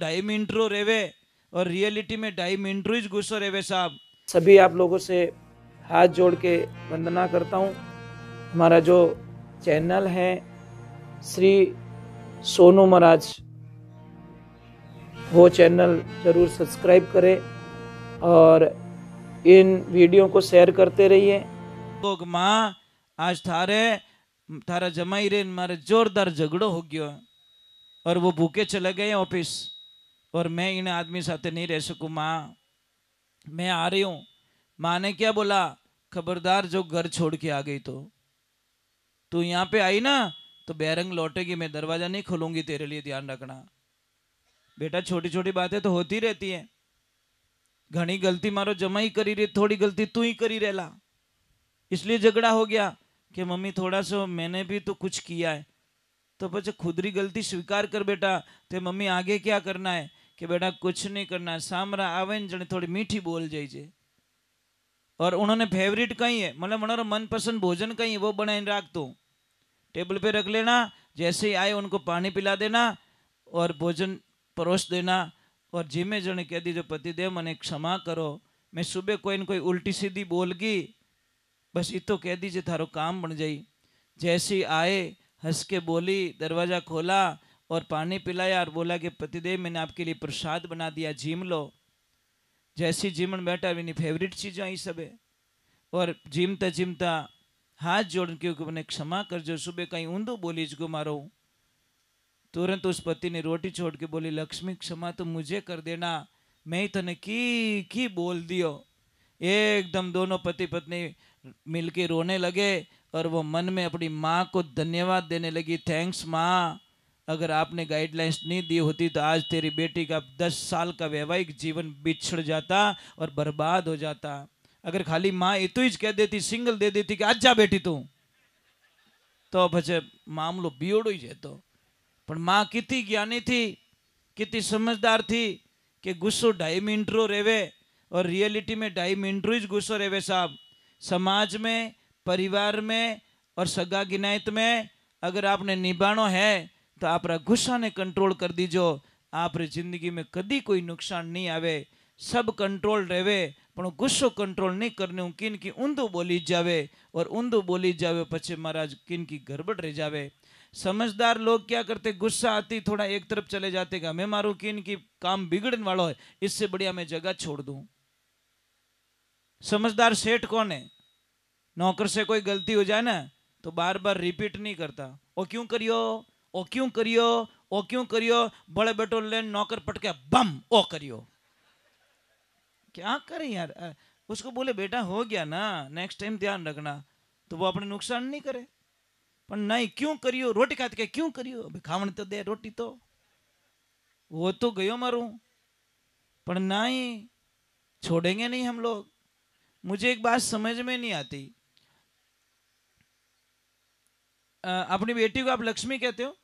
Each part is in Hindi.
ढाई मिनट रो रेवे और रियलिटी में ढाई मिनट रो ही गुस्सो रेवे साहब। सभी आप लोगों से हाथ जोड़ के वंदना करता हूँ। हमारा जो चैनल है श्री सोनू महाराज, वो चैनल जरूर सब्सक्राइब करें और इन वीडियो को शेयर करते रहिए। लोग माँ आज थारा जमाई रे मारे जोरदार झगड़ो हो गयो और वो भूखे चले गए ऑफिस और मैं इन आदमी साथे नहीं रह सकूं माँ, मैं आ रही हूँ। माँ ने क्या बोला, खबरदार जो घर छोड़ के आ गई तो तू यहाँ पे आई ना तो बैरंग लौटेगी, मैं दरवाजा नहीं खोलूंगी तेरे लिए, ध्यान रखना। बेटा छोटी छोटी बातें तो होती रहती है, घनी गलती मारो जमाई करी रही, थोड़ी गलती तू ही करी रहला, इसलिए झगड़ा हो गया कि मम्मी थोड़ा सा मैंने भी तो कुछ किया है। तो बच्चे खुदरी गलती स्वीकार कर बेटा, ते मम्मी आगे क्या करना है कि बेटा कुछ नहीं करना है, सामरा आवे ने जने थोड़ी मीठी बोल जाइए। और उन्होंने फेवरेट कहीं है, मतलब उन्होंने मनपसंद भोजन कहीं है वो बनाए रख दो, टेबल पे रख लेना, जैसे ही आए उनको पानी पिला देना और भोजन परोस देना। और जिम्मे जने कह दीजिए पतिदेव मने क्षमा करो, मैं सुबह कोई न कोई उल्टी सीधी बोल गई, बस इतो कह दीजिए थारो काम बन जाई। जैसे ही आए हंस के बोली, दरवाज़ा खोला और पानी पिलाया और बोला कि पतिदेव मैंने आपके लिए प्रसाद बना दिया, जिम लो। जैसी जिमन बैठा मेरी फेवरेट चीज़ आई सब है। और जिमता हाथ जोड़ के मैंने क्षमा कर जो, सुबह कहीं ऊंधो बोली जो मारो। तुरंत उस पति ने रोटी छोड़ के बोली, लक्ष्मी क्षमा तो मुझे कर देना, मैं ही तने की बोल दियो। एकदम दोनों पति पत्नी मिलके रोने लगे और वो मन में अपनी माँ को धन्यवाद देने लगी, थैंक्स माँ, अगर आपने गाइडलाइंस नहीं दी होती तो आज तेरी बेटी का 10 साल का वैवाहिक जीवन बिछड़ जाता और बर्बाद हो जाता। अगर खाली माँ इतो ही कह देती, सिंगल दे देती कि आज जा बेटी तू, तो बचे मामलो बियोड़ो ही जातो। पर माँ कितनी ज्ञानी थी, कितनी समझदार थी कि गुस्सो 2.5 मिनट रो रेवे और रियलिटी में 2.5 मिनट रो ही गुस्सो रेवे साहब। समाज में, परिवार में और सगा गिनायत में अगर आपने निभानो है तो आप गुस्सा ने कंट्रोल कर दीजो, आप जिंदगी में कदी कोई नुकसान नहीं आवे, सब कंट्रोल रहे। पण गुस्सो कंट्रोल नहीं करने किन की ऊंधो बोली जावे और ऊंधो बोली जावे पछे महाराज किन की गड़बड़ रह जावे। समझदार लोग क्या करते, गुस्सा आती थोड़ा एक तरफ चले जाते कि हमें मारू किन की काम बिगड़ने वाला है, इससे बढ़िया मैं जगह छोड़ दूं। समझदार सेठ कौन है, नौकर से कोई गलती हो जाए ना तो बार बार रिपीट नहीं करता, ओ क्यों करियो, ओ क्यों करियो, ओ क्यों करियो, बड़े बेटो ले नौकर पटके बम ओ करियो। क्या करें यार, उसको बोले बेटा हो गया ना, नेक्स्ट टाइम ध्यान रखना, तो वो अपने नुकसान नहीं करे। पर नहीं, क्यों करियो, रोटी खाते के क्यों करियो, खावन तो दे रोटी, तो वो तो गयो मारू, पर नहीं छोड़ेंगे नहीं हम लोग। मुझे एक बात समझ में नहीं आती, अपनी बेटी को आप लक्ष्मी कहते हो,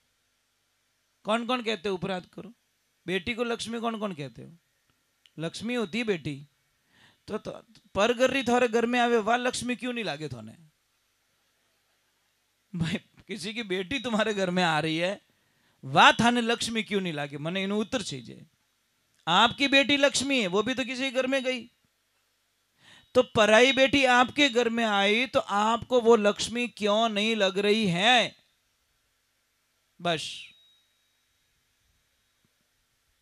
कौन कौन कहते हो, ऊपर हाथ करो। बेटी को लक्ष्मी कौन कौन कहते हो, लक्ष्मी होती है बेटी, तो पर गर्री थोड़े घर में आवे वाह लक्ष्मी क्यों नहीं लागे थोने भाई, किसी की बेटी तुम्हारे घर में आ रही है, वाह थाने लक्ष्मी क्यों नहीं लागे, मने इन्हें उत्तर चाहिए। आपकी बेटी लक्ष्मी है, वो भी तो किसी घर में गई, तो पराई बेटी आपके घर में आई तो आपको वो लक्ष्मी क्यों नहीं लग रही है, बस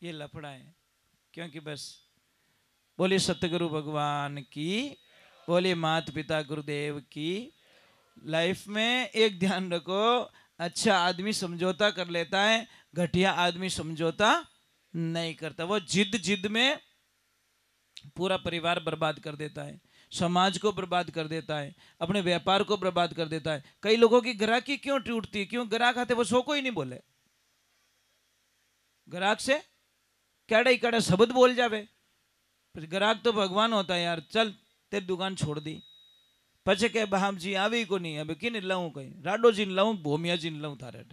ये लफड़ा है। क्योंकि बस बोलिए सतगुरु भगवान की, बोलिए माता पिता गुरुदेव की। लाइफ में एक ध्यान रखो, अच्छा आदमी समझौता कर लेता है, घटिया आदमी समझौता नहीं करता। वो जिद जिद में पूरा परिवार बर्बाद कर देता है, समाज को बर्बाद कर देता है, अपने व्यापार को बर्बाद कर देता है। कई लोगों की ग्राहकी क्यों टूटती है, क्यों ग्राहक आते वो सो को ही नहीं बोले, ग्राहक से कैड़ा ही कैड़ा शब्द बोल जावे, ग्राहक तो भगवान होता है यार, चल तेरी दुकान छोड़ दी, पचे के बहाम जी आवी को नहीं, अब किने लाऊं, कहीं राडो जी लाऊं, भोमिया जी लाऊं, थारे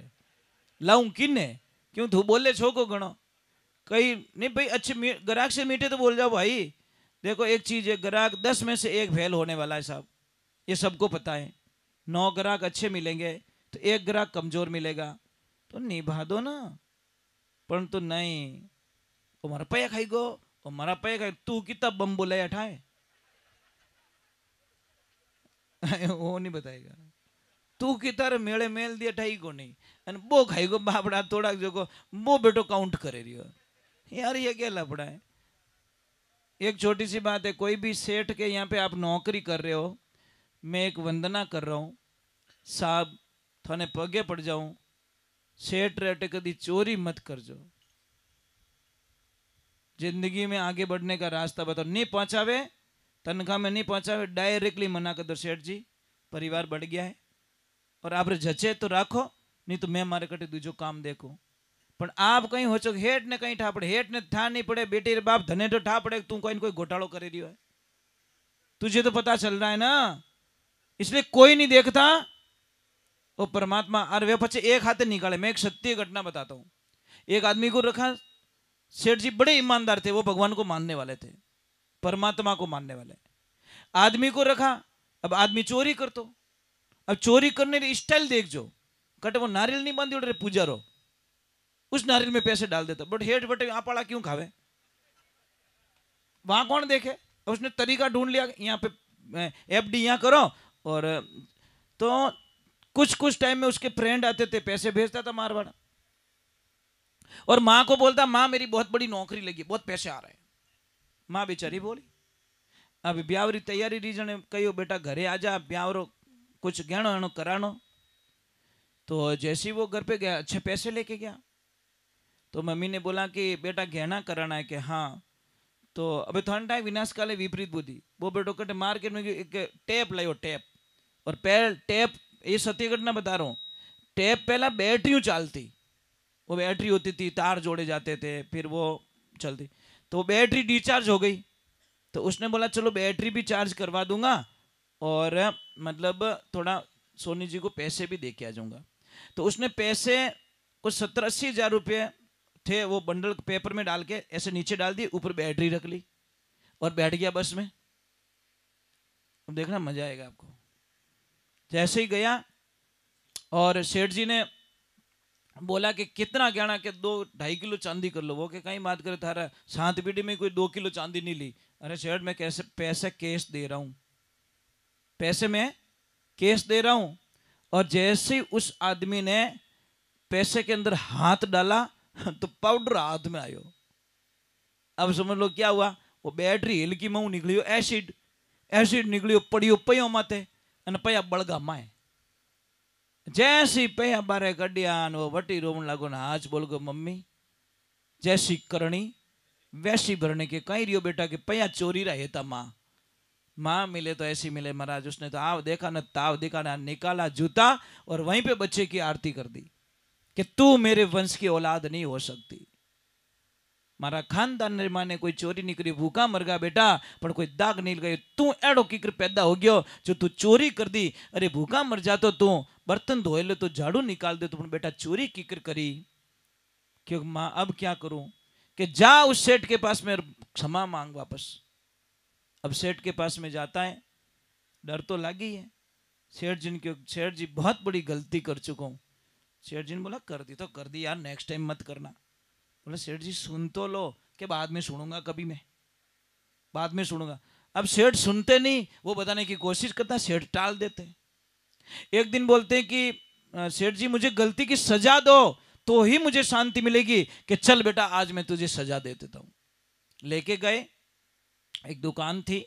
लाऊं किने, क्यों तू बोले छो को गणो, कहीं नहीं भाई, अच्छे ग्राहक से मीठे तो बोल जाओ भाई। देखो एक चीज है, ग्राहक 10 में से 1 फेल होने वाला है साहब, ये सबको पता है। 9 ग्राहक अच्छे मिलेंगे तो 1 ग्राहक कमजोर मिलेगा, तो निभा दो ना। परंतु नहीं, वो मारा पैया खाई गो, वो मारा पैया खाई, तू कितना बम बोले अठाए वो नहीं बताएगा। तू की तारे मेले मेल दिया ठाई को नहीं, अन वो खाई गो बापड़ा थोड़ा जो को वो बेटो काउंट करे रही हो। यार ये क्या लफड़ा है। एक छोटी सी बात है, कोई भी सेठ के यहाँ पे आप नौकरी कर रहे हो, मैं एक वंदना कर रहा हूँ, साहब थाने पगे पड़ जाऊं, सेठ रेटे कभी चोरी मत करजो। जिंदगी में आगे बढ़ने का रास्ता बताओ, नहीं पहुंचावे तनख्वाह में नहीं पहुंचावे डायरेक्टली मना कर दो, सेठ जी परिवार बढ़ गया है और आप जचे तो राखो, नहीं तो मैं मारे कटे दूजो काम देखो। पण आप कहीं हो चो हेठ ने कहीं ठा पड़े, हेठ ने ठा नहीं पड़े, बेटे रे बाप धने तो ठा पड़े, तू कोई कोई घोटालो करे रही है, तुझे तो पता चल रहा है ना। इसलिए कोई नहीं देखता वो परमात्मा। और वे पचे एक हाथे निकाले। मैं एक सत्य घटना बताता हूं। एक आदमी को रखा, सेठ जी बड़े ईमानदार थे, वो भगवान को मानने वाले थे, परमात्मा को मानने वाले। आदमी को रखा, अब आदमी चोरी कर तो, अब चोरी करने की स्टाइल देख जो, कटे वो नारियल नहीं बांधी उड़े पूजारो, उस नारियल में पैसे डाल देता, बट हेठ बटे आपाड़ा क्यों खावे, वहां कौन देखे। उसने तरीका ढूंढ लिया, यहाँ पे एफडी यहाँ करो, और तो कुछ कुछ टाइम में उसके फ्रेंड आते थे, पैसे भेजता था मारवाड़, और माँ को बोलता माँ मेरी बहुत बड़ी नौकरी लगी, बहुत पैसे आ रहे हैं। माँ बेचारी बोली अब ब्यावरी तैयारी रीजन कहो बेटा घरे आ जा, ब्यावरो कुछ गहनो एनो करानो। तो जैसे ही वो घर पे गया, अच्छे पैसे लेके गया, तो मम्मी ने बोला कि बेटा गहना कराना है कि हाँ। तो अबे थोड़ा टाइम विनाश काले विपरीत बुद्धि, वो बेटो कटे मार्केट में एक टेप लायो, टेप, और पहले टेप, ये सत्य घटना बता रहा हूँ, टेप पहला बैटरियों चालती, वो बैटरी होती थी, तार जोड़े जाते थे, फिर वो चलती, तो वो बैटरी डिस्चार्ज हो गई। तो उसने बोला चलो बैटरी भी चार्ज करवा दूंगा और मतलब थोड़ा सोनी जी को पैसे भी दे के आ जाऊंगा। तो उसने पैसे कुछ 70-80 हजार रुपये थे, वो बंडल पेपर में डाल के ऐसे नीचे डाल दिए, ऊपर बैटरी रख ली और बैठ गया बस में। अब देखना मजा आएगा आपको। जैसे ही गया और सेठ जी ने बोला कि कितना गहना, के 2-2.5 किलो चांदी कर लो। वो के कहीं बात करे, थारा सात पीढ़ी में कोई 2 किलो चांदी नहीं ली। अरे सेठ मैं कैसे पैसे कैश दे रहा हूं, पैसे में कैश दे रहा हूं। और जैसे ही उस आदमी ने पैसे के अंदर हाथ डाला तो पाउडर हाथ में आयो। अब समझ लो क्या हुआ, वो बैटरी हिल की मुंह निकलियो एसिड, एसिड निकलियो पड़ियो पयो माते अने पया बळगा माए। जैसी पया बारे कडिया वो वटी रोवन लागो ने आज बोल गो मम्मी जैसी करनी वैसी भरने के कहीं रियो बेटा के पया चोरी रहे था माँ, माँ मिले तो ऐसी मिले महाराज। उसने तो आव देखा न ताव देखा न, निकाला जूता और वहीं पे बच्चे की आरती कर दी कि तू मेरे वंश की औलाद नहीं हो सकती। मारा खानदान ने माने कोई चोरी नहीं करी, भूखा मर गया बेटा पर कोई दाग नहीं लगायो। तू एड़ो किकर पैदा हो गयो जो तू चोरी कर दी। अरे भूखा मर जातो तू बर्तन धोए ले तो झाड़ू निकाल दे, तो बेटा चोरी किकर करी। क्यों माँ अब क्या करूं कि जा उस सेठ के पास में क्षमा मांग वापस। अब सेठ के पास में जाता है, डर तो लगी है सेठ जी के, सेठ जी बहुत बड़ी गलती कर चुका हूं। सेठ जी ने बोला कर दी तो कर दी यार, नेक्स्ट टाइम मत करना। बोले सेठ जी सुन तो लो, कि बाद में सुनूंगा, कभी मैं बाद में सुनूंगा। अब सेठ सुनते नहीं, वो बताने की कोशिश करता, सेठ टाल देते। एक दिन बोलते हैं कि सेठ जी मुझे गलती की सजा दो तो ही मुझे शांति मिलेगी, कि चल बेटा आज मैं तुझे सजा दे देता हूं। लेके गए, एक दुकान थी,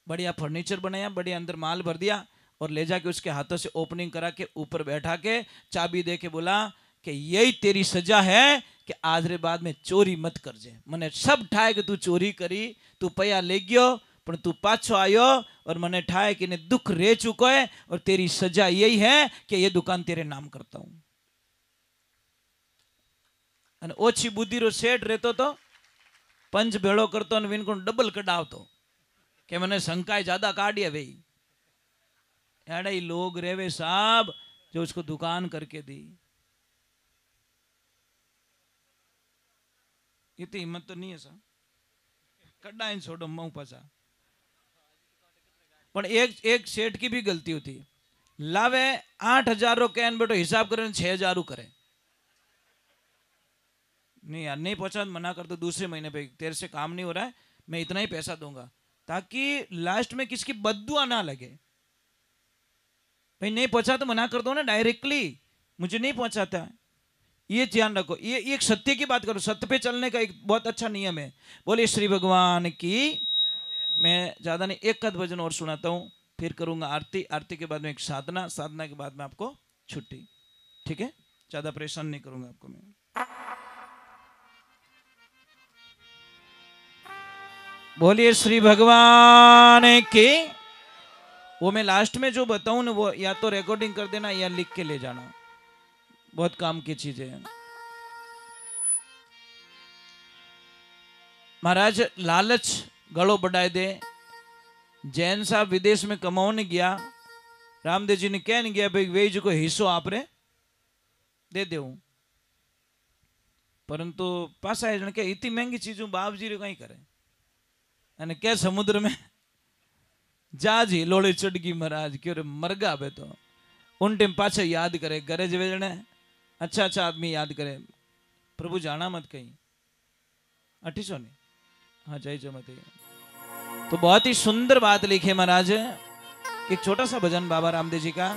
बढ़िया फर्नीचर बनाया, बढ़िया अंदर माल भर दिया और ले जाके उसके हाथों से ओपनिंग करा के ऊपर बैठा के चाबी दे के बोला कि यही तेरी सजा है कि आज रे बाद में चोरी मत कर जे। मने सब ठाए कि तू चोरी करी, तू पया ले गयो पर तू पाछो आयो और मने ठाए कि ने दुख रे चुको है और तेरी सजा यही है कि ये दुकान तेरे नाम करता हूं। અને ઓછી બુદ્ધિરો શેઠ રહેતો તો पंच भेड़ो करतो ने विनको डबल कढ़ावतो कि मैंने शंकाए ज्यादा काढ़िया भाई। यार ये लोग रेवे साहब जो उसको दुकान करके दी। इतनी हिम्मत तो नहीं है साहब, कड्डा इन छोड़ो मऊ पासा। पर एक सेठ की भी गलती होती, लावे 8,000 रो कैन बेटो हिसाब करे 6,000 करे। नहीं यार नहीं पहुंचा तो मना कर दो दूसरे महीने पे, तेरे से काम नहीं हो रहा है, मैं इतना ही पैसा दूंगा, ताकि लास्ट में किसकी बद्दुआ ना लगे। भाई नहीं पहुंचा तो मना कर दो ना डायरेक्टली, मुझे नहीं पहुंचाता। ये ध्यान रखो, ये एक सत्य की बात करो, सत्य पे चलने का एक बहुत अच्छा नियम है। बोलिए श्री भगवान की। मैं ज्यादा नहीं, एक कद भजन और सुनाता हूं, फिर करूंगा आरती, आरती के बाद में एक साधना, साधना के बाद में आपको छुट्टी, ठीक है? ज्यादा परेशान नहीं करूंगा आपको मैं। बोलिए श्री भगवान की। वो मैं लास्ट में जो बताऊं ना, वो या तो रिकॉर्डिंग कर देना या लिख के ले जाना, बहुत काम की चीजें हैं। महाराज लालच गलो बढ़ाए दे। जैन साहब विदेश में कमाने गया, रामदेव जी ने कहने गया भाई वे जो को हिस्सो आप रे दे दे, परंतु पासा है के इतनी महंगी चीजों बाप जी रे कहीं करे, अने क्या समुद्र में जहाज हिलोड़े चढ़ गई महाराज, क्यों रे मरगा बे। तो उन टाइम पाछे याद करे, घरे जवे जने अच्छा अच्छा आदमी याद करे, प्रभु जाना मत कहीं 800 नहीं। हाँ जय जमती। तो बहुत ही सुंदर बात लिखी है महाराज, एक छोटा सा भजन बाबा रामदेव जी का।